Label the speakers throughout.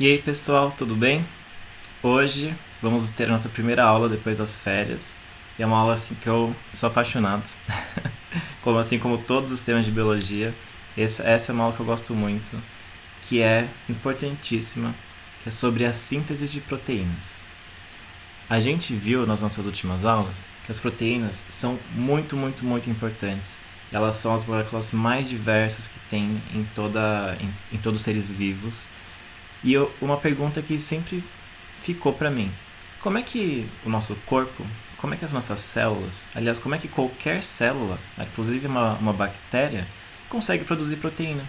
Speaker 1: E aí pessoal, tudo bem? Hoje vamos ter a nossa primeira aula depois das férias. E é uma aula assim que eu sou apaixonado. Como assim como todos os temas de biologia, essa é uma aula que eu gosto muito, que é importantíssima, que é sobre a síntese de proteínas. A gente viu nas nossas últimas aulas que as proteínas são muito importantes. Elas são as moléculas mais diversas que tem em todos os seres vivos. E uma pergunta que sempre ficou para mim: como é que o nosso corpo, como é que as nossas células, aliás, como é que qualquer célula, inclusive uma bactéria, consegue produzir proteína?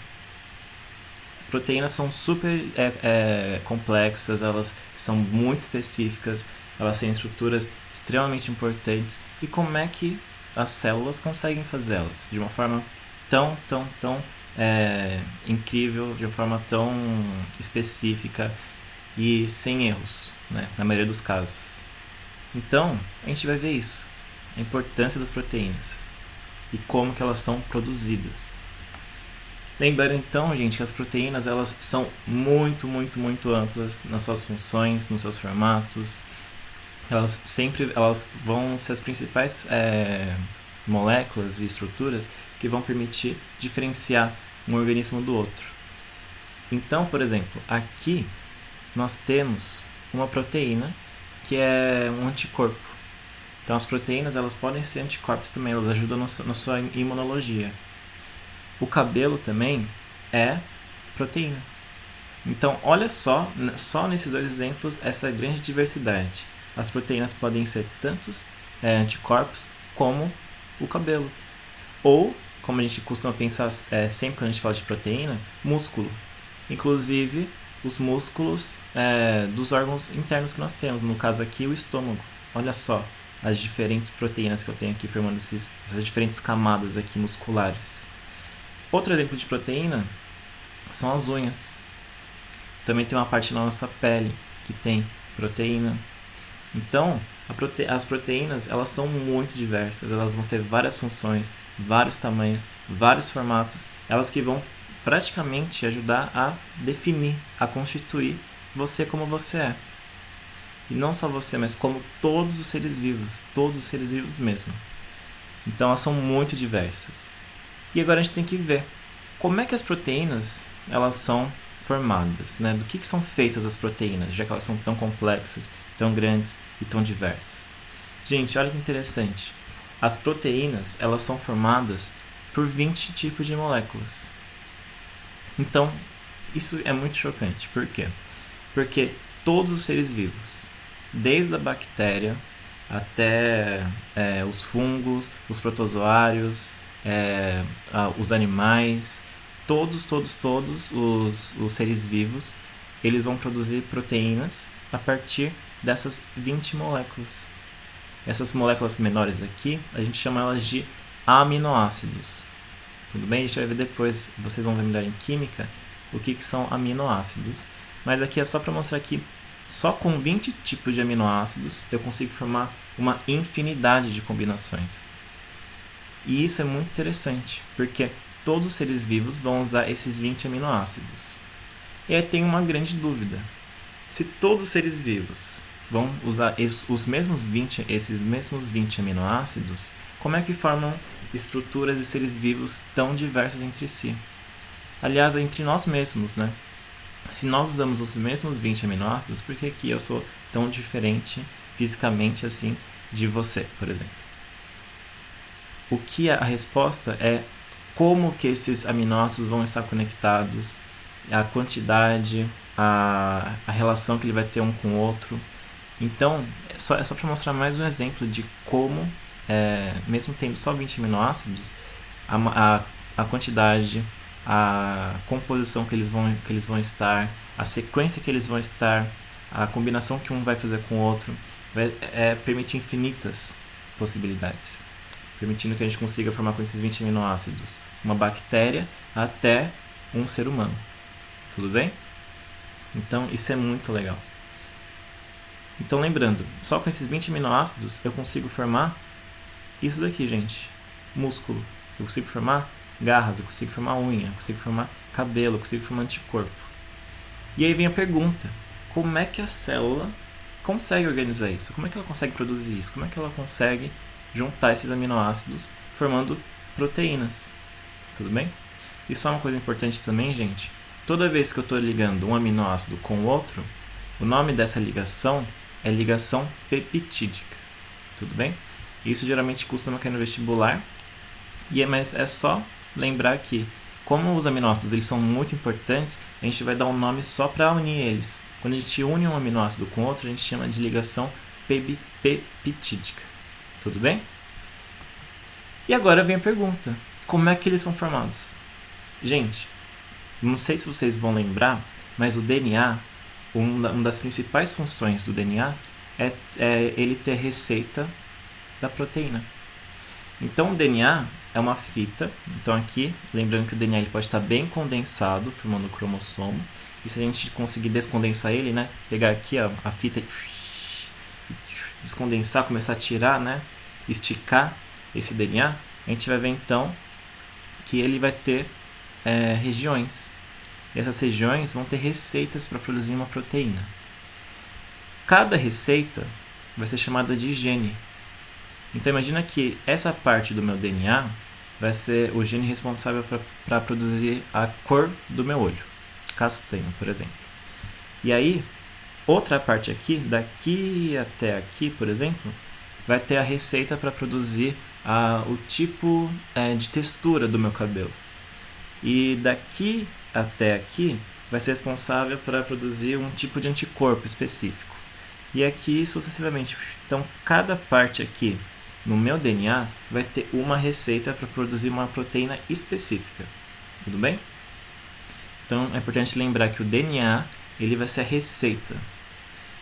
Speaker 1: Proteínas são super complexas, elas são muito específicas, elas têm estruturas extremamente importantes. E como é que as células conseguem fazê-las de uma forma tão incrível, de uma forma tão específica e sem erros, né, na maioria dos casos? Então, a gente vai ver isso, a importância das proteínas e como que elas são produzidas. Lembrando então, gente, que as proteínas elas são muito amplas nas suas funções, nos seus formatos. Elas vão ser as principais moléculas e estruturas que vão permitir diferenciar um organismo do outro. Então, por exemplo, aqui nós temos uma proteína que é um anticorpo. Então as proteínas elas podem ser anticorpos também, elas ajudam na sua imunologia. O cabelo também é proteína. Então olha só nesses dois exemplos essa grande diversidade. As proteínas podem ser tantos anticorpos como o cabelo. Ou, como a gente costuma pensar sempre quando a gente fala de proteína, músculo. Inclusive os músculos dos órgãos internos que nós temos, no caso aqui o estômago. Olha só as diferentes proteínas que eu tenho aqui formando essas diferentes camadas aqui musculares. Outro exemplo de proteína são as unhas. Também tem uma parte na nossa pele que tem proteína. Então, as proteínas elas são muito diversas, elas vão ter várias funções, vários tamanhos, vários formatos, elas que vão praticamente ajudar a definir, a constituir você como você é. E não só você, mas como todos os seres vivos mesmo. Então elas são muito diversas. E agora a gente tem que ver como é que as proteínas elas são formadas, né? Do que são feitas as proteínas, já que elas são tão complexas, tão grandes e tão diversas. Gente, olha que interessante. As proteínas elas são formadas por 20 tipos de moléculas. Então, isso é muito chocante. Por quê? Porque todos os seres vivos, desde a bactéria até os fungos, os protozoários, os animais, todos os seres vivos, eles vão produzir proteínas a partir dessas 20 moléculas. Essas moléculas menores aqui, a gente chama elas de aminoácidos. Tudo bem? A gente vai ver depois, vocês vão ver melhor em química, o que são aminoácidos. Mas aqui é só para mostrar que só com 20 tipos de aminoácidos eu consigo formar uma infinidade de combinações. E isso é muito interessante, porque todos os seres vivos vão usar esses 20 aminoácidos. E aí tem uma grande dúvida. Se todos os seres vivos vão usar esses mesmos 20 aminoácidos, como é que formam estruturas de seres vivos tão diversos entre si? Aliás, entre nós mesmos, né? Se nós usamos os mesmos 20 aminoácidos, por que eu sou tão diferente fisicamente assim de você, por exemplo? O que a resposta é como que esses aminoácidos vão estar conectados, a quantidade, a relação que ele vai ter um com o outro. Então, é só para mostrar mais um exemplo de como, mesmo tendo só 20 aminoácidos, a quantidade, a composição que eles vão estar, a sequência que eles vão estar, a combinação que um vai fazer com o outro, permite infinitas possibilidades, permitindo que a gente consiga formar com esses 20 aminoácidos uma bactéria até um ser humano. Tudo bem? Então, isso é muito legal. Então, lembrando, só com esses 20 aminoácidos eu consigo formar isso daqui, gente. Músculo. Eu consigo formar garras, eu consigo formar unha, eu consigo formar cabelo, eu consigo formar anticorpo. E aí vem a pergunta: como é que a célula consegue organizar isso? Como é que ela consegue produzir isso? Como é que ela consegue juntar esses aminoácidos formando proteínas? Tudo bem? E só uma coisa importante também, gente. Toda vez que eu estou ligando um aminoácido com o outro, o nome dessa ligação é ligação peptídica. Tudo bem? Isso geralmente costuma cair no vestibular. Mas é só lembrar que, como os aminoácidos eles são muito importantes, a gente vai dar um nome só para unir eles. Quando a gente une um aminoácido com outro, a gente chama de ligação peptídica. Tudo bem? E agora vem a pergunta: como é que eles são formados? Gente, não sei se vocês vão lembrar, mas o DNA, uma das principais funções do DNA é ele ter receita da proteína. Então o DNA é uma fita. Então aqui, lembrando que o DNA ele pode estar bem condensado, formando o cromossomo. E se a gente conseguir descondensar ele, né, pegar aqui a fita e descondensar, começar a tirar, né, esticar esse DNA, a gente vai ver então que ele vai ter regiões. E essas regiões vão ter receitas para produzir uma proteína. Cada receita vai ser chamada de gene. Então imagina que essa parte do meu DNA vai ser o gene responsável para produzir a cor do meu olho, castanho, por exemplo. E aí, outra parte aqui, daqui até aqui, por exemplo, vai ter a receita para produzir o tipo de textura do meu cabelo. E daqui até aqui vai ser responsável para produzir um tipo de anticorpo específico. E aqui sucessivamente. Então, cada parte aqui no meu DNA vai ter uma receita para produzir uma proteína específica. Tudo bem? Então, é importante lembrar que o DNA ele vai ser a receita.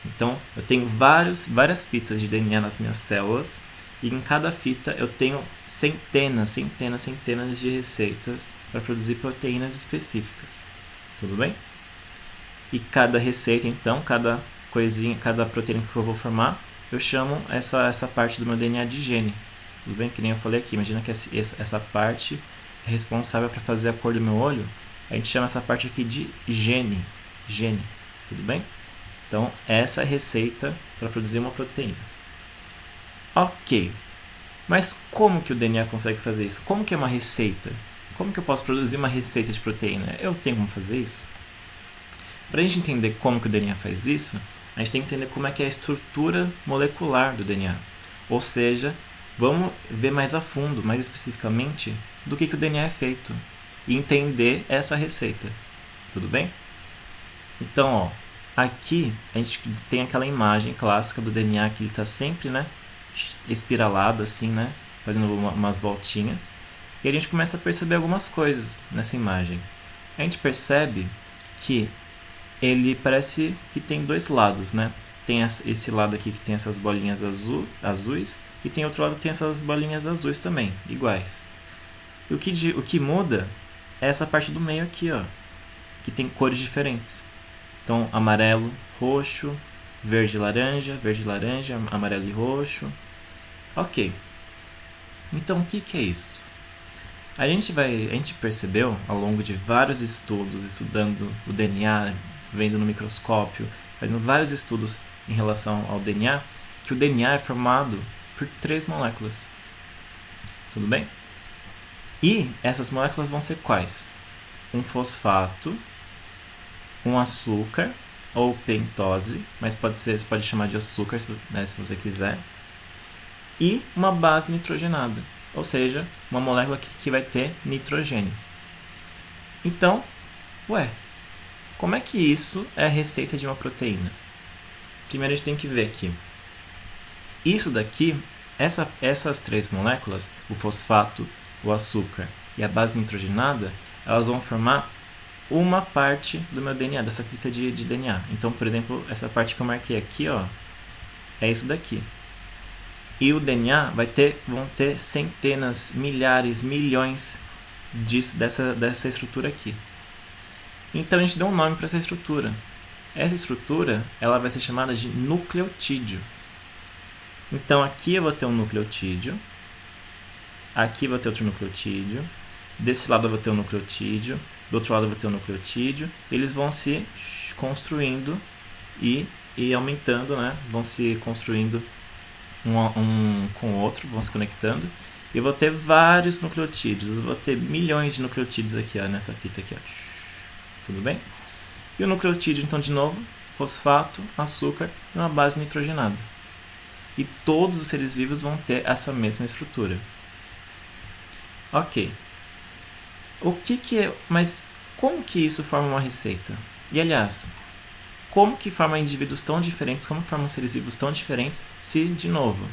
Speaker 1: Então, eu tenho várias fitas de DNA nas minhas células e em cada fita eu tenho centenas de receitas para produzir proteínas específicas. Tudo bem? E cada receita, então, cada proteína que eu vou formar, eu chamo essa parte do meu DNA de gene. Tudo bem? Que nem eu falei aqui. Imagina que essa parte é responsável para fazer a cor do meu olho. A gente chama essa parte aqui de gene. Gene. Tudo bem? Então, essa é a receita para produzir uma proteína. Ok. Mas como que o DNA consegue fazer isso? Como que é uma receita? Como que eu posso produzir uma receita de proteína? Eu tenho como fazer isso? Para a gente entender como que o DNA faz isso, a gente tem que entender como é que é a estrutura molecular do DNA. Ou seja, vamos ver mais a fundo, mais especificamente, do que o DNA é feito. E entender essa receita. Tudo bem? Então, ó, aqui a gente tem aquela imagem clássica do DNA que ele está sempre, né, espiralado assim, né, fazendo umas voltinhas. E a gente começa a perceber algumas coisas nessa imagem. A gente percebe que ele parece que tem dois lados, né? Tem esse lado aqui que tem essas bolinhas azuis e tem outro lado que tem essas bolinhas azuis também, iguais. E o que muda é essa parte do meio aqui, ó, que tem cores diferentes. Então, amarelo, roxo, verde, laranja, amarelo e roxo. Ok. Então, o que é isso? A gente percebeu ao longo de vários estudos, estudando o DNA, vendo no microscópio, fazendo vários estudos em relação ao DNA, que o DNA é formado por 3 moléculas. Tudo bem? E essas moléculas vão ser quais? Um fosfato, um açúcar ou pentose, mas você pode chamar de açúcar, né, se você quiser, e uma base nitrogenada, ou seja, uma molécula que vai ter nitrogênio. Então, como é que isso é a receita de uma proteína? Primeiro a gente tem que ver aqui. Isso daqui, essas 3 moléculas, o fosfato, o açúcar e a base nitrogenada, elas vão formar uma parte do meu DNA, dessa fita de DNA. Então, por exemplo, essa parte que eu marquei aqui, ó, é isso daqui. E o DNA vão ter centenas, milhares, milhões dessa estrutura aqui. Então a gente deu um nome para essa estrutura. Essa estrutura ela vai ser chamada de nucleotídeo. Então aqui eu vou ter um nucleotídeo, aqui eu vou ter outro nucleotídeo, desse lado eu vou ter um nucleotídeo, do outro lado eu vou ter um nucleotídeo, e eles vão se construindo e aumentando, né? Vão se construindo um com o outro, vão se conectando. E eu vou ter vários nucleotídeos. Eu vou ter milhões de nucleotídeos aqui, ó, nessa fita aqui, ó. Tudo bem? E o nucleotídeo, então, de novo, fosfato, açúcar e uma base nitrogenada. E todos os seres vivos vão ter essa mesma estrutura. Ok. Mas como que isso forma uma receita? E, aliás, como que forma indivíduos tão diferentes, como que formam seres vivos tão diferentes, se, de novo,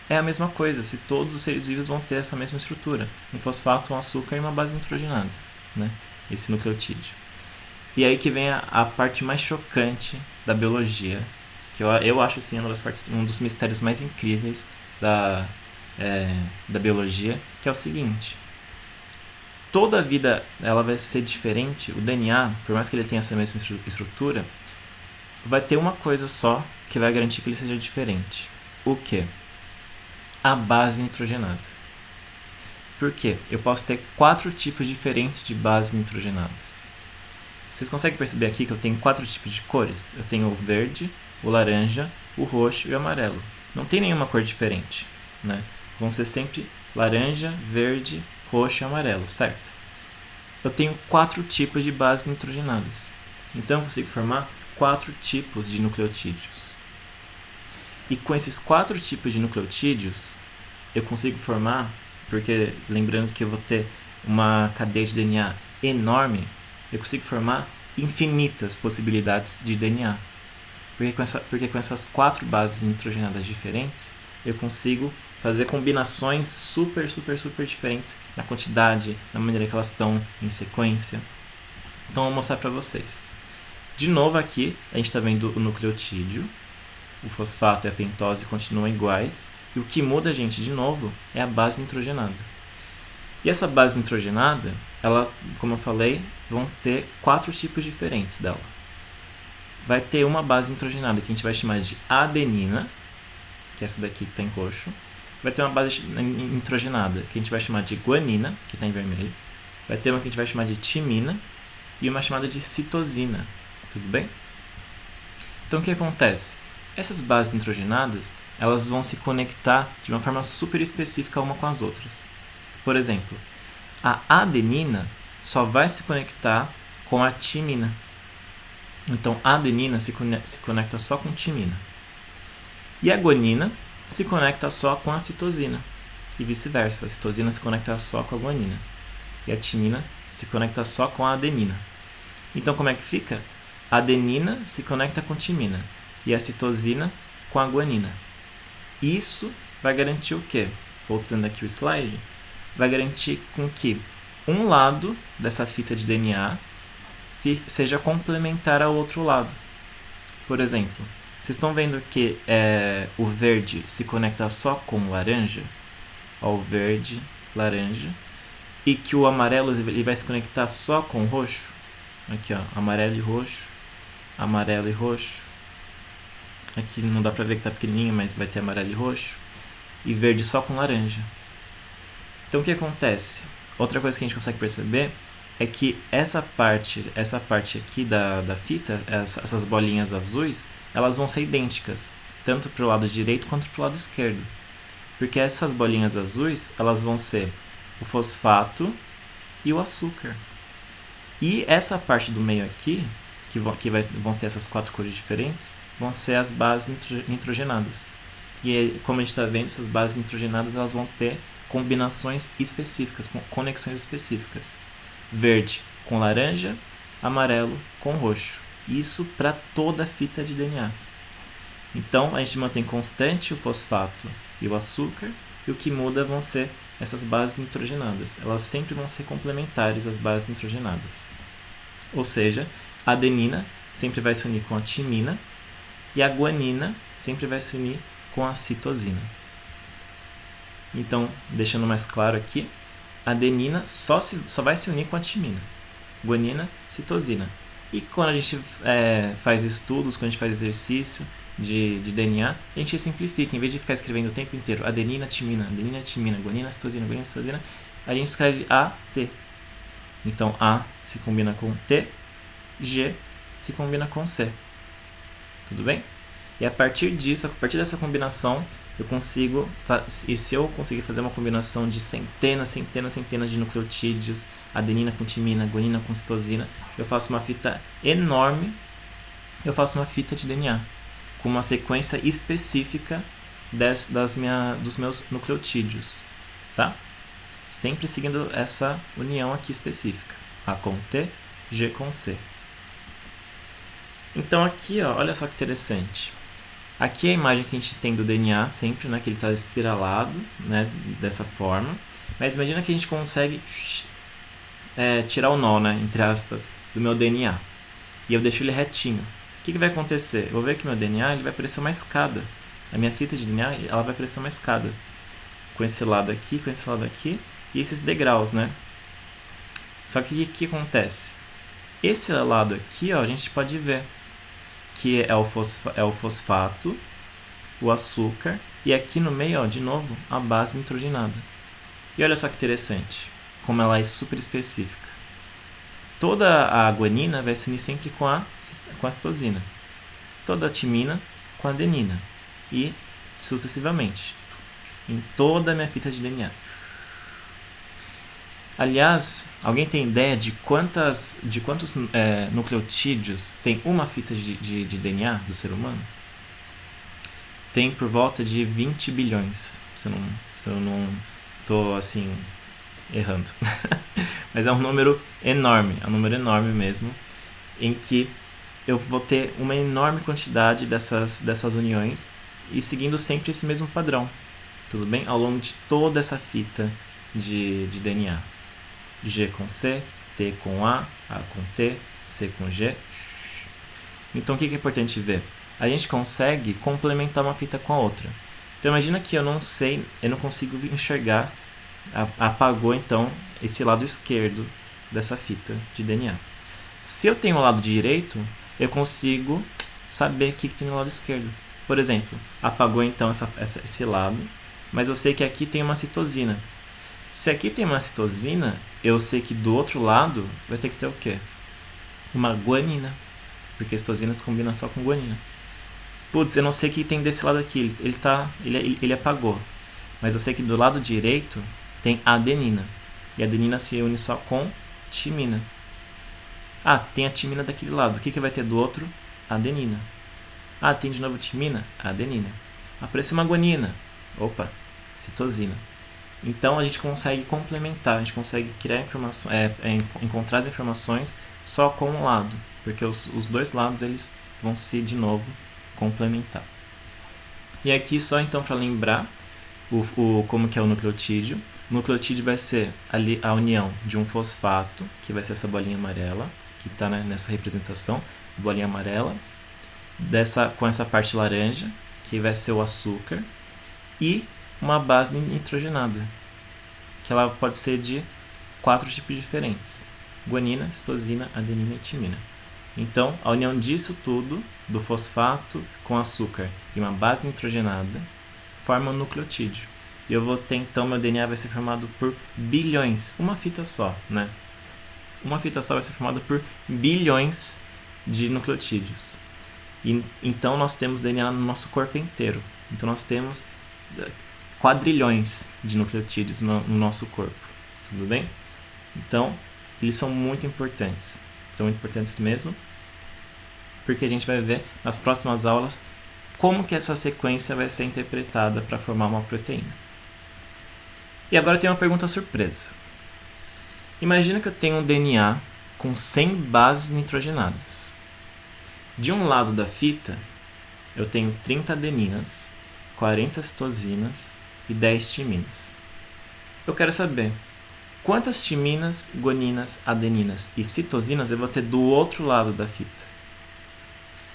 Speaker 1: é a mesma coisa, se todos os seres vivos vão ter essa mesma estrutura, um fosfato, um açúcar e uma base nitrogenada, né? Esse nucleotídeo. E aí que vem a parte mais chocante da biologia, que eu acho assim, um dos mistérios mais incríveis da biologia, que é o seguinte: toda a vida ela vai ser diferente, o DNA, por mais que ele tenha essa mesma estrutura, vai ter uma coisa só que vai garantir que ele seja diferente. O quê? A base nitrogenada. Por quê? Eu posso ter 4 tipos diferentes de bases nitrogenadas. Vocês conseguem perceber aqui que eu tenho 4 tipos de cores? Eu tenho o verde, o laranja, o roxo e o amarelo. Não tem nenhuma cor diferente, né? Vão ser sempre laranja, verde, roxo e amarelo, certo? Eu tenho 4 tipos de bases nitrogenadas. Então eu consigo formar 4 tipos de nucleotídeos. E com esses 4 tipos de nucleotídeos, eu consigo formar, porque lembrando que eu vou ter uma cadeia de DNA enorme, eu consigo formar infinitas possibilidades de DNA. Porque com essas 4 bases nitrogenadas diferentes, eu consigo fazer combinações super diferentes na quantidade, na maneira que elas estão em sequência. Então eu vou mostrar para vocês. De novo aqui, a gente está vendo o nucleotídeo, o fosfato e a pentose continuam iguais, e o que muda, gente, de novo, é a base nitrogenada. E essa base nitrogenada, ela, como eu falei, vão ter 4 tipos diferentes dela. Vai ter uma base nitrogenada que a gente vai chamar de adenina, que é essa daqui que está em roxo. Vai ter uma base nitrogenada que a gente vai chamar de guanina, que está em vermelho. Vai ter uma que a gente vai chamar de timina e uma chamada de citosina. Tudo bem? Então o que acontece? Essas bases nitrogenadas, elas vão se conectar de uma forma super específica uma com as outras. Por exemplo, a adenina só vai se conectar com a timina. Então a adenina se conecta só com timina. E a guanina se conecta só com a citosina. E vice-versa, a citosina se conecta só com a guanina. E a timina se conecta só com a adenina. Então como é que fica? A adenina se conecta com timina e a citosina com a guanina. Isso vai garantir o quê? Voltando aqui o slide, vai garantir com que um lado dessa fita de DNA seja complementar ao outro lado. Por exemplo, vocês estão vendo que o verde se conecta só com o laranja? Ó, o verde, laranja. E que o amarelo ele vai se conectar só com o roxo? Aqui, ó, amarelo e roxo. Amarelo e roxo. Aqui não dá pra ver que tá pequenininho, mas vai ter amarelo e roxo. E verde só com laranja. Então o que acontece? Outra coisa que a gente consegue perceber é que essa parte aqui da fita, essas bolinhas azuis, elas vão ser idênticas, tanto para o lado direito quanto para o lado esquerdo. Porque essas bolinhas azuis, elas vão ser o fosfato e o açúcar. E essa parte do meio aqui, vão ter essas 4 cores diferentes, vão ser as bases nitrogenadas. E como a gente está vendo, essas bases nitrogenadas elas vão ter combinações específicas, conexões específicas. Verde com laranja, amarelo com roxo. Isso para toda a fita de DNA. Então a gente mantém constante o fosfato e o açúcar, e o que muda vão ser essas bases nitrogenadas. Elas sempre vão ser complementares às bases nitrogenadas. Ou seja, a adenina sempre vai se unir com a timina e a guanina sempre vai se unir com a citosina. Então, deixando mais claro aqui, a adenina só vai se unir com a timina, guanina, citosina. E quando a gente faz estudos, quando a gente faz exercício de DNA, a gente simplifica. Em vez de ficar escrevendo o tempo inteiro adenina, timina, guanina, citosina, a gente escreve AT. Então A se combina com T, G se combina com C. Tudo bem? E a partir disso, a partir dessa combinação, eu consigo, e se eu conseguir fazer uma combinação de centenas de nucleotídeos, adenina com timina, guanina com citosina, eu faço uma fita enorme, eu faço uma fita de DNA, com uma sequência específica dos meus nucleotídeos, tá? Sempre seguindo essa união aqui específica, A com T, G com C. Então aqui, ó, olha só que interessante. Aqui é a imagem que a gente tem do DNA sempre, né, que ele está espiralado, né, dessa forma. Mas imagina que a gente consegue tirar o nó, né, entre aspas, do meu DNA. E eu deixo ele retinho. O que vai acontecer? Eu vou ver que meu DNA ele vai parecer uma escada. A minha fita de DNA ela vai parecer uma escada. Com esse lado aqui, e esses degraus, né? Só que o que acontece? Esse lado aqui, ó, a gente pode ver que é o fosfato, o açúcar, e aqui no meio, ó, de novo, a base nitrogenada. E olha só que interessante, como ela é super específica. Toda a guanina vai se unir sempre com a citosina. Toda a timina com a adenina. E sucessivamente. Em toda a minha fita de DNA. Aliás, alguém tem ideia de quantos nucleotídeos tem uma fita de DNA do ser humano? Tem por volta de 20 bilhões. Se eu não estou assim errando. Mas é um número enorme mesmo, em que eu vou ter uma enorme quantidade dessas uniões e seguindo sempre esse mesmo padrão, tudo bem? Ao longo de toda essa fita de DNA. G com C, T com A com T, C com G. Então o que é importante ver? A gente consegue complementar uma fita com a outra. Então imagina que eu não consigo enxergar, apagou então esse lado esquerdo dessa fita de DNA. Se eu tenho o lado direito, eu consigo saber o que tem no lado esquerdo. Por exemplo, apagou então esse lado, mas eu sei que aqui tem uma citosina. Se aqui tem uma citosina, eu sei que do outro lado vai ter que ter o quê? Uma guanina, porque a citosina se combina só com guanina. Putz, eu não sei o que tem desse lado aqui, ele apagou. Mas eu sei que do lado direito tem adenina. E a adenina se une só com timina. Ah, tem a timina daquele lado. O que vai ter do outro? Adenina. Ah, tem de novo timina? Adenina. Apareceu uma guanina. Opa, citosina. Então a gente consegue complementar, a gente consegue criar encontrar as informações só com um lado, porque os dois lados eles vão se de novo complementar. E aqui só então para lembrar como que é o nucleotídeo. O nucleotídeo vai ser ali a união de um fosfato, que vai ser essa bolinha amarela, que está, né, nessa representação, bolinha amarela, com essa parte laranja, que vai ser o açúcar, e uma base nitrogenada, que ela pode ser de 4 tipos diferentes: guanina, citosina, adenina e timina. Então, a união disso tudo, do fosfato com açúcar e uma base nitrogenada, forma um nucleotídeo. E eu vou ter, então, meu DNA vai ser formado por bilhões, uma fita só, né? Uma fita só vai ser formada por bilhões de nucleotídeos. E, então, nós temos DNA no nosso corpo inteiro. Então, nós temos quadrilhões de nucleotídeos no nosso corpo, tudo bem? Então, eles são muito importantes. São muito importantes mesmo, porque a gente vai ver nas próximas aulas como que essa sequência vai ser interpretada para formar uma proteína. E agora tem uma pergunta surpresa. Imagina que eu tenho um DNA com 100 bases nitrogenadas. De um lado da fita, eu tenho 30 adeninas, 40 citosinas e 10 timinas. Eu quero saber quantas timinas, guaninas, adeninas e citosinas eu vou ter do outro lado da fita.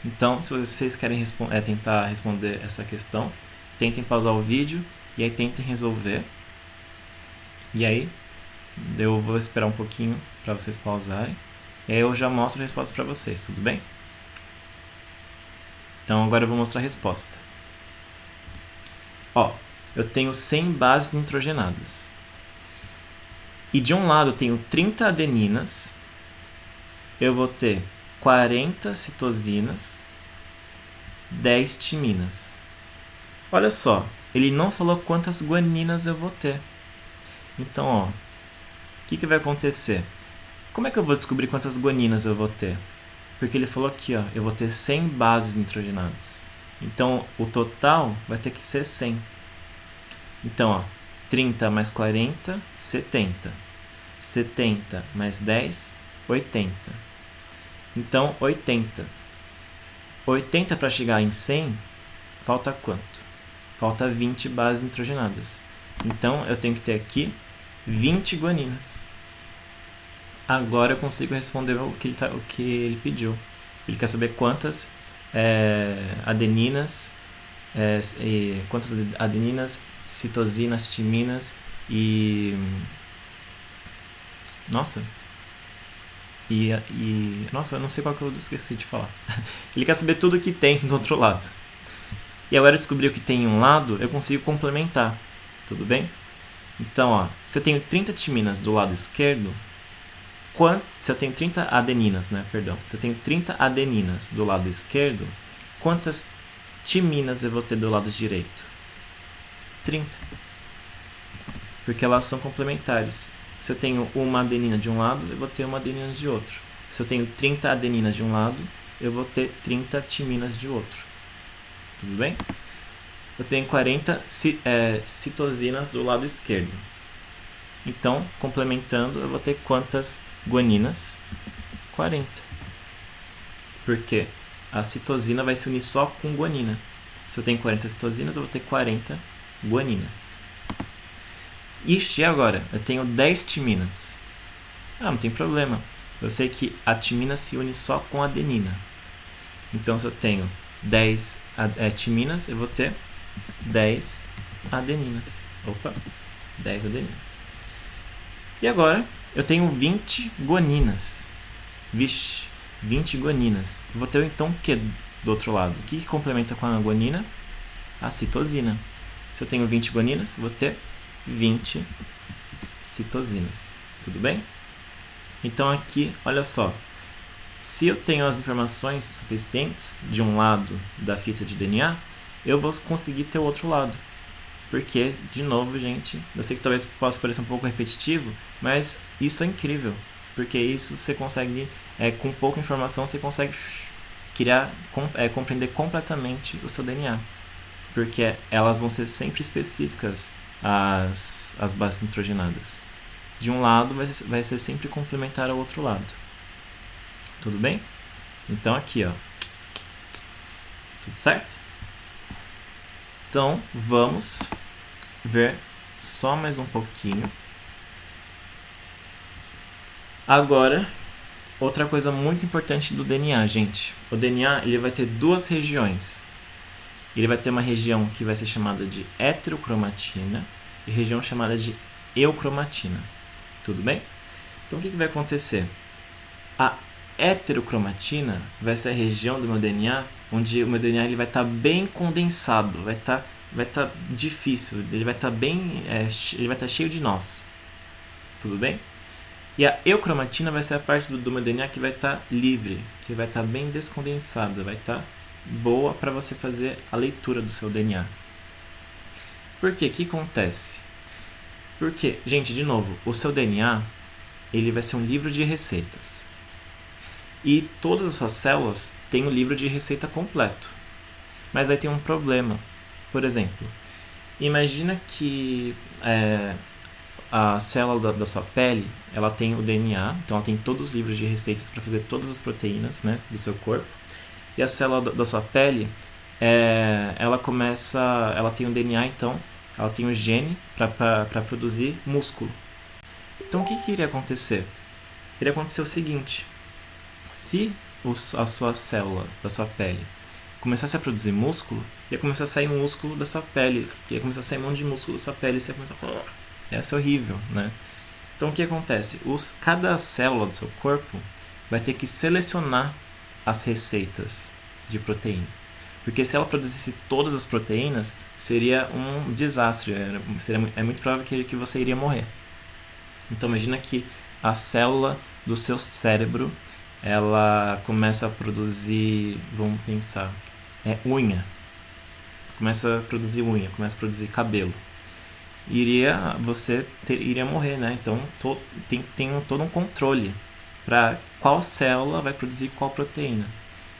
Speaker 1: Então, se vocês querem tentar responder essa questão, tentem pausar o vídeo e aí tentem resolver. E aí, eu vou esperar um pouquinho para vocês pausarem. E aí eu já mostro a resposta para vocês, tudo bem? Então, agora eu vou mostrar a resposta. Ó, eu tenho 100 bases nitrogenadas. E de um lado eu tenho 30 adeninas, eu vou ter 40 citosinas, 10 timinas. Olha só, ele não falou quantas guaninas eu vou ter. Então, ó, o que vai acontecer? Como é que eu vou descobrir quantas guaninas eu vou ter? Porque ele falou aqui, ó, eu vou ter 100 bases nitrogenadas. Então, o total vai ter que ser 100. Então, ó, 30 mais 40, 70. 70 mais 10, 80. Então, 80. 80 para chegar em 100, falta quanto? Falta 20 bases nitrogenadas. Então, eu tenho que ter aqui 20 guaninas. Agora eu consigo responder o que ele pediu. Ele quer saber quantas adeninas, citosinas, timinas e... Nossa, eu não sei qual que eu esqueci de falar. Ele quer saber tudo que tem do outro lado. E agora eu descobri o que tem em um lado, eu consigo complementar. Tudo bem? Então, ó, se eu tenho 30 timinas do lado esquerdo, se eu tenho 30 adeninas, né? Perdão. Se eu tenho 30 adeninas do lado esquerdo, quantas timinas eu vou ter do lado direito? 30. Porque elas são complementares. Se eu tenho uma adenina de um lado, eu vou ter uma adenina de outro. Se eu tenho 30 adeninas de um lado, eu vou ter 30 timinas de outro. Tudo bem? Eu tenho 40 citosinas do lado esquerdo. Então, complementando, eu vou ter quantas guaninas? 40. Porque a citosina vai se unir só com guanina. Se eu tenho 40 citosinas, eu vou ter 40 guaninas. Ixi, e agora? Eu tenho 10 timinas. Não tem problema. Eu sei que a timina se une só com a adenina. Então, se eu tenho 10 timinas, eu vou ter 10 adeninas. 10 adeninas. E agora, eu tenho 20 guaninas. Vixe, 20 guaninas. Eu vou ter então o que do outro lado? O que complementa com a guanina? A citosina. Se eu tenho 20 guaninas, eu vou ter 20 citosinas. Tudo bem? Então aqui, olha só. Se eu tenho as informações suficientes de um lado da fita de DNA, eu vou conseguir ter o outro lado. Porque, de novo, gente, eu sei que talvez possa parecer um pouco repetitivo, mas isso é incrível. Porque isso você consegue, com pouca informação, você consegue compreender completamente o seu DNA. Porque elas vão ser sempre específicas, as bases nitrogenadas. De um lado vai ser sempre complementar ao outro lado. Tudo bem? Então aqui, ó. Tudo certo? Então, vamos ver só mais um pouquinho. Agora, outra coisa muito importante do DNA, gente. O DNA ele vai ter duas regiões. Ele vai ter uma região que vai ser chamada de heterocromatina e região chamada de eucromatina. Tudo bem? Então, o que vai acontecer? A heterocromatina vai ser a região do meu DNA onde o meu DNA ele vai estar bem condensado, vai estar difícil, ele vai estar ele vai estar cheio de nós. Tudo bem? E a eucromatina vai ser a parte do meu DNA que vai estar livre, que vai estar bem descondensada, vai estar boa para você fazer a leitura do seu DNA. Por quê? O que acontece? Porque, gente, de novo, o seu DNA ele vai ser um livro de receitas. E todas as suas células têm um livro de receita completo. Mas aí tem um problema. Por exemplo, imagina que a célula da sua pele ela tem o DNA, então ela tem todos os livros de receitas para fazer todas as proteínas, né, do seu corpo. E a célula da sua pele, ela tem o DNA, então ela tem o gene para produzir músculo. Então o que iria acontecer? Iria acontecer o seguinte: se a sua célula da sua pele começasse a produzir músculo, ia começar a sair músculo da sua pele, ia começar a sair um monte de músculo da sua pele, você ia começar a... Ia ser horrível, né? Então o que acontece? Cada célula do seu corpo vai ter que selecionar as receitas de proteína. Porque se ela produzisse todas as proteínas, seria um desastre, é muito provável que você iria morrer. Então imagina que a célula do seu cérebro ela começa a produzir, vamos pensar, unha. Começa a produzir unha, começa a produzir cabelo. Você iria morrer, né? Então tem todo um controle para qual célula vai produzir qual proteína.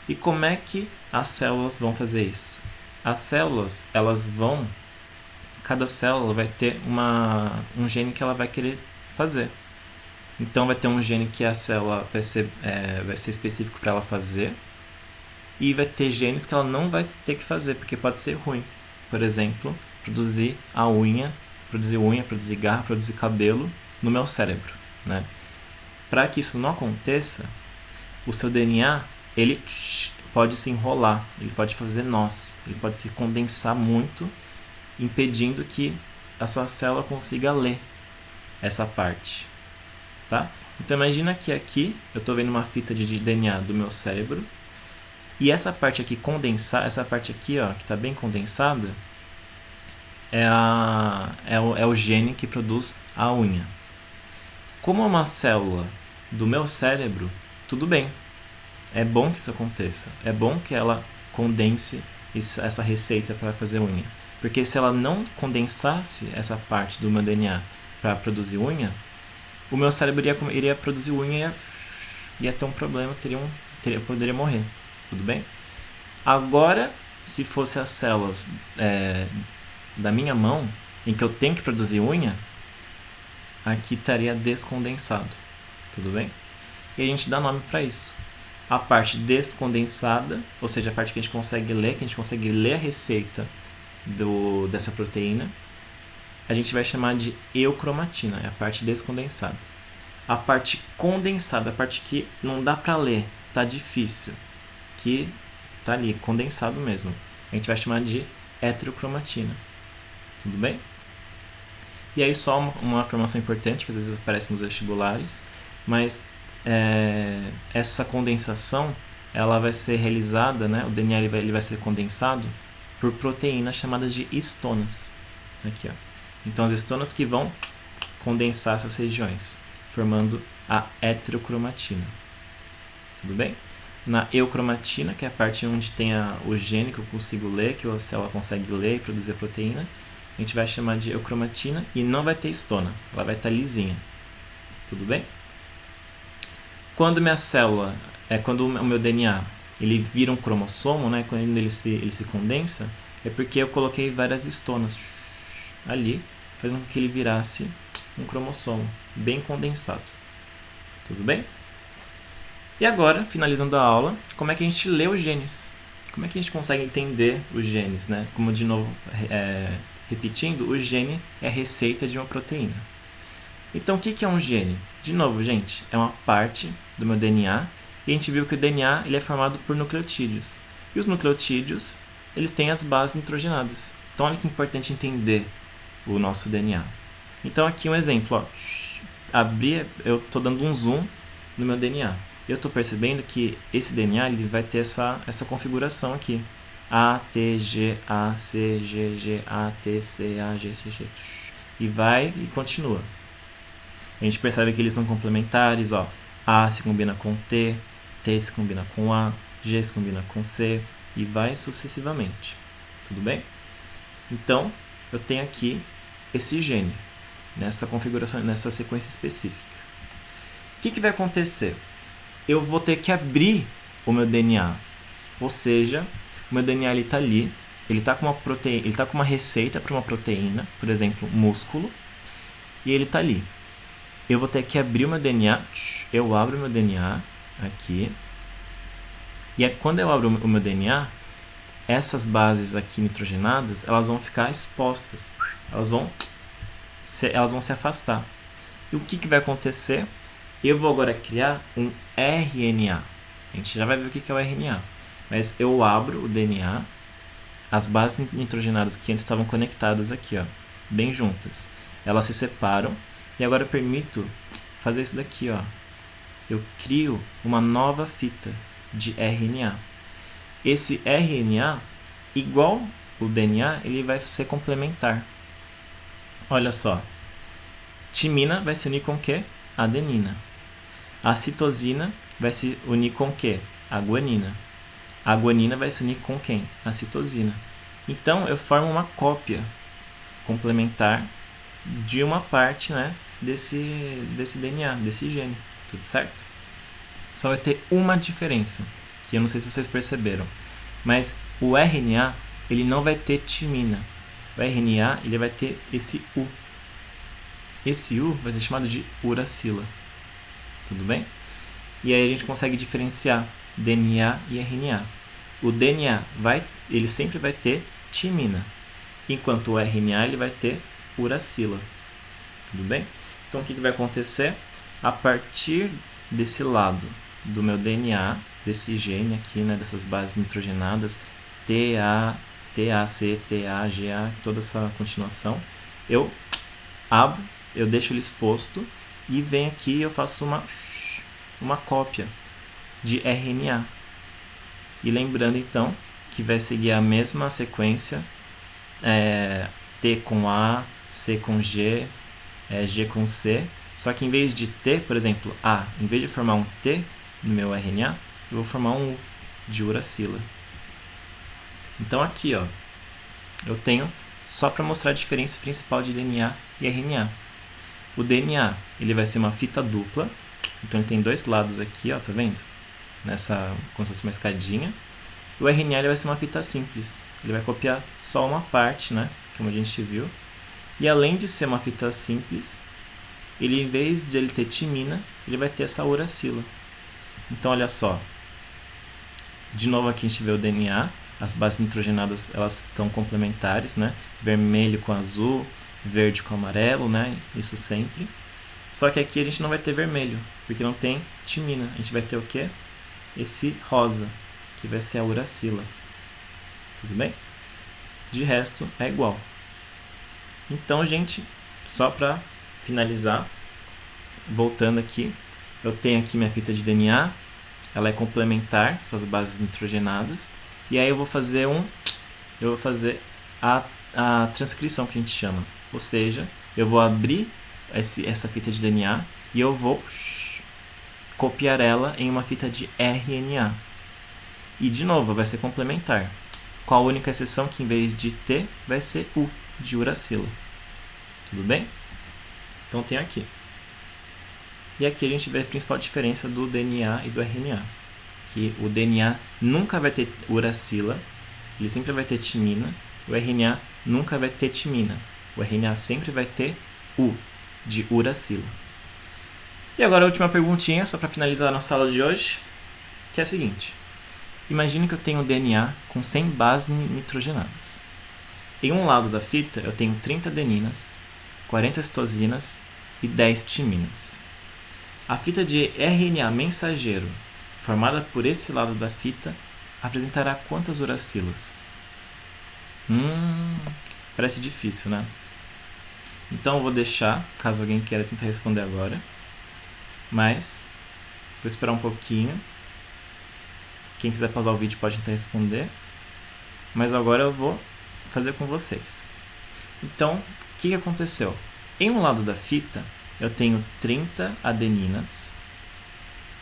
Speaker 1: E como é que as células vão fazer isso? As células, cada célula vai ter um gene que ela vai querer fazer. Então vai ter um gene que a célula vai ser específico para ela fazer, e vai ter genes que ela não vai ter que fazer, porque pode ser ruim. Por exemplo, produzir garra, produzir cabelo no meu cérebro, né? Para que isso não aconteça, o seu DNA ele pode se enrolar, ele pode fazer nós, ele pode se condensar muito, impedindo que a sua célula consiga ler essa parte, tá? Então imagina que aqui eu estou vendo uma fita de DNA do meu cérebro, e essa parte aqui essa parte aqui, ó, que está bem condensada, é o gene que produz a unha. Como é uma célula do meu cérebro, tudo bem. É bom que isso aconteça. É bom que ela condense essa receita para fazer unha. Porque se ela não condensasse essa parte do meu DNA para produzir unha, o meu cérebro iria produzir unha e ia ter um problema, eu poderia morrer. Tudo bem? Agora, se fosse as células da minha mão, em que eu tenho que produzir unha, aqui estaria descondensado. Tudo bem? E a gente dá nome para isso. A parte descondensada, ou seja, a parte que a gente consegue ler a receita dessa proteína, a gente vai chamar de eucromatina, é a parte descondensada. A parte condensada, a parte que não dá para ler, tá difícil, que tá ali, condensado mesmo, a gente vai chamar de heterocromatina. Tudo bem? E aí só uma informação importante, que às vezes aparece nos vestibulares, mas essa condensação ela vai ser realizada, né? O DNA ele vai ser condensado por proteínas chamadas de histonas. Aqui, ó. Então as histonas que vão condensar essas regiões, formando a heterocromatina. Tudo bem? Na eucromatina, que é a parte onde tem o gene que eu consigo ler, que a célula consegue ler e produzir a proteína, a gente vai chamar de eucromatina e não vai ter histona, ela vai estar lisinha. Tudo bem? Quando minha célula, quando o meu DNA ele vira um cromossomo, né, quando ele se condensa, é porque eu coloquei várias histonas ali, fazendo com que ele virasse um cromossomo bem condensado. Tudo bem? E agora, finalizando a aula, como é que a gente lê os genes? Como é que a gente consegue entender os genes, né? Como, de novo, repetindo, o gene é a receita de uma proteína. Então, o que é um gene? De novo, gente, é uma parte do meu DNA, e a gente viu que o DNA ele é formado por nucleotídeos. E os nucleotídeos, eles têm as bases nitrogenadas. Então, olha que importante entender o nosso DNA. Então, aqui um exemplo, ó. Eu estou dando um zoom no meu DNA. Eu estou percebendo que esse DNA ele vai ter essa configuração aqui. A, T, G, A, C, G, G, A, T, C, A, G, G, G. E vai e continua. A gente percebe que eles são complementares, ó. A se combina com T, T se combina com A, G se combina com C, e vai sucessivamente. Tudo bem? Então, eu tenho aqui esse gene, nessa configuração, nessa sequência específica. O que vai acontecer? Eu vou ter que abrir o meu DNA. Ou seja, o meu DNA está ali, ele está com uma receita para uma proteína, por exemplo, músculo, e ele está ali. Eu vou ter que abrir o meu DNA, eu abro o meu DNA aqui, e quando eu abro o meu DNA, essas bases aqui nitrogenadas, elas vão ficar expostas, elas vão se afastar. E o que vai acontecer? Eu vou agora criar um RNA. A gente já vai ver o que é o RNA. Mas eu abro o DNA, as bases nitrogenadas que antes estavam conectadas aqui, ó, bem juntas. Elas se separam e agora eu permito fazer isso daqui, ó. Eu crio uma nova fita de RNA. Esse RNA, igual o DNA, ele vai ser complementar. Olha só. Timina vai se unir com o quê? Adenina. A citosina vai se unir com o quê? A guanina. A guanina vai se unir com quem? A citosina. Então, eu formo uma cópia complementar de uma parte, né, desse DNA, desse gene. Tudo certo? Só vai ter uma diferença, que eu não sei se vocês perceberam. Mas o RNA, ele não vai ter timina. O RNA, ele vai ter esse U. Esse U vai ser chamado de uracila. Tudo bem? E aí a gente consegue diferenciar DNA e RNA. O DNA ele sempre vai ter timina, enquanto o RNA ele vai ter uracila. Tudo bem? Então o que vai acontecer? A partir desse lado do meu DNA, desse gene aqui, né, dessas bases nitrogenadas, TA, TAC, TA, GA, toda essa continuação, eu abro, eu deixo ele exposto e venho aqui e eu faço uma cópia de RNA. E lembrando então que vai seguir a mesma sequência, T com A, C com G, G com C, só que em vez de T, por exemplo, A, em vez de formar um T no meu RNA, eu vou formar um U de uracila. Então aqui, ó, eu tenho só para mostrar a diferença principal de DNA e RNA. O DNA, ele vai ser uma fita dupla, então ele tem dois lados aqui, ó, tá vendo? Como se fosse uma escadinha. O RNA ele vai ser uma fita simples, ele vai copiar só uma parte, né, como a gente viu. E além de ser uma fita simples, ele, em vez de ele ter timina, ele vai ter essa uracila. Então olha só, de novo aqui a gente vê o DNA, as bases nitrogenadas elas estão complementares, né? Vermelho com azul, verde com amarelo, né? Isso sempre. Só que aqui a gente não vai ter vermelho, porque não tem timina. A gente vai ter o quê? Esse rosa, que vai ser a uracila. Tudo bem? De resto é igual. Então, gente, só para finalizar, voltando aqui, eu tenho aqui minha fita de DNA, ela é complementar, são as bases nitrogenadas, e aí eu vou fazer a transcrição que a gente chama, ou seja, eu vou abrir essa fita de DNA e eu vou copiar ela em uma fita de RNA. E de novo, vai ser complementar, com a única exceção que em vez de T vai ser U, de uracila. Tudo bem? Então tem aqui. E aqui a gente vê a principal diferença do DNA e do RNA. Que o DNA nunca vai ter uracila, ele sempre vai ter timina. O RNA nunca vai ter timina. O RNA sempre vai ter U, de uracila. E agora a última perguntinha, só para finalizar a nossa aula de hoje, que é a seguinte. Imagine que eu tenho um DNA com 100 bases nitrogenadas. Em um lado da fita eu tenho 30 adeninas, 40 citosinas e 10 timinas. A fita de RNA mensageiro, formada por esse lado da fita, apresentará quantas uracilas? Parece difícil, né? Então eu vou deixar, caso alguém queira tentar responder agora. Mas, vou esperar um pouquinho. Quem quiser pausar o vídeo pode tentar responder. Mas agora eu vou fazer com vocês. Então, o que aconteceu? Em um lado da fita, eu tenho 30 adeninas,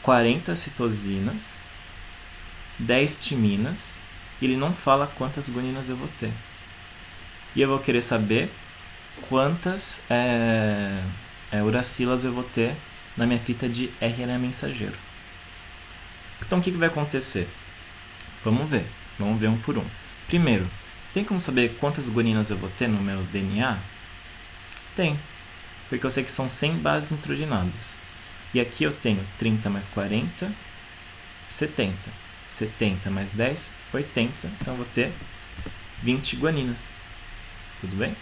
Speaker 1: 40 citosinas, 10 timinas, e ele não fala quantas guaninas eu vou ter. E eu vou querer saber quantas uracilas eu vou ter na minha fita de RNA mensageiro. Então o que vai acontecer? Vamos ver um por um. Primeiro, tem como saber quantas guaninas eu vou ter no meu DNA? Tem, porque eu sei que são 100 bases nitrogenadas. E aqui eu tenho 30 mais 40, 70. 70 mais 10, 80. Então eu vou ter 20 guaninas. Tudo bem?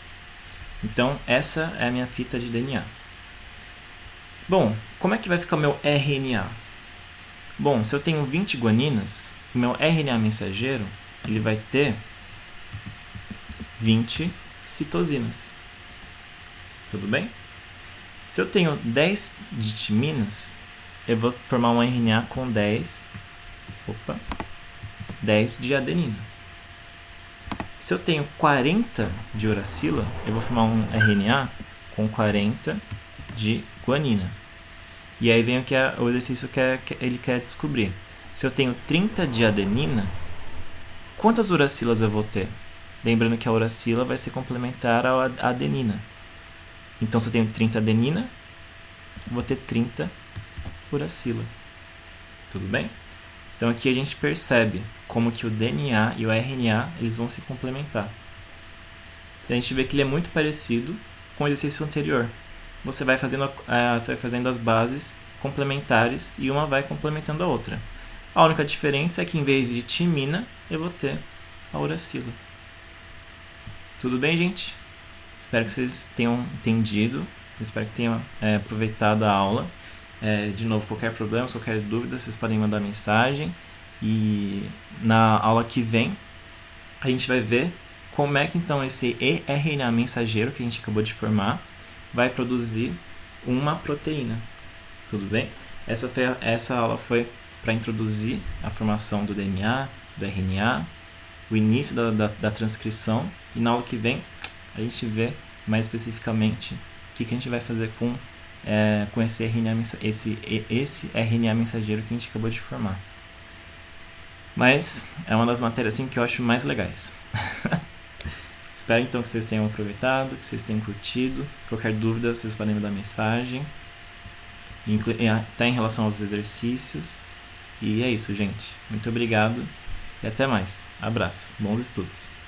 Speaker 1: Então essa é a minha fita de DNA. Bom, como é que vai ficar o meu RNA? Bom, se eu tenho 20 guaninas, o meu RNA mensageiro ele vai ter 20 citosinas. Tudo bem? Se eu tenho 10 de timinas, eu vou formar um RNA com 10 de adenina. Se eu tenho 40 de uracila, eu vou formar um RNA com 40 de guanina. E aí vem o exercício que ele quer descobrir. Se eu tenho 30 de adenina, quantas uracilas eu vou ter? Lembrando que a uracila vai ser complementar à adenina. Então, se eu tenho 30 adenina, eu vou ter 30 uracila. Tudo bem? Então, aqui a gente percebe como que o DNA e o RNA eles vão se complementar. Se a gente vê que ele é muito parecido com o exercício anterior, você vai fazendo as bases complementares e uma vai complementando a outra. A única diferença é que em vez de timina, eu vou ter a uracila. Tudo bem, gente? Espero que vocês tenham entendido. Espero que tenham aproveitado a aula. De novo, qualquer problema, qualquer dúvida, vocês podem mandar mensagem. E na aula que vem, a gente vai ver como é que então esse RNA mensageiro que a gente acabou de formar vai produzir uma proteína. Tudo bem? Essa aula foi para introduzir a formação do DNA, do RNA, o início da transcrição. E na aula que vem, a gente vê mais especificamente o que a gente vai fazer com esse RNA mensageiro que a gente acabou de formar. Mas é uma das matérias assim, que eu acho mais legais. Espero então que vocês tenham aproveitado, que vocês tenham curtido. Qualquer dúvida, vocês podem me dar mensagem, até em relação aos exercícios. E é isso, gente. Muito obrigado e até mais. Abraços. Bons estudos.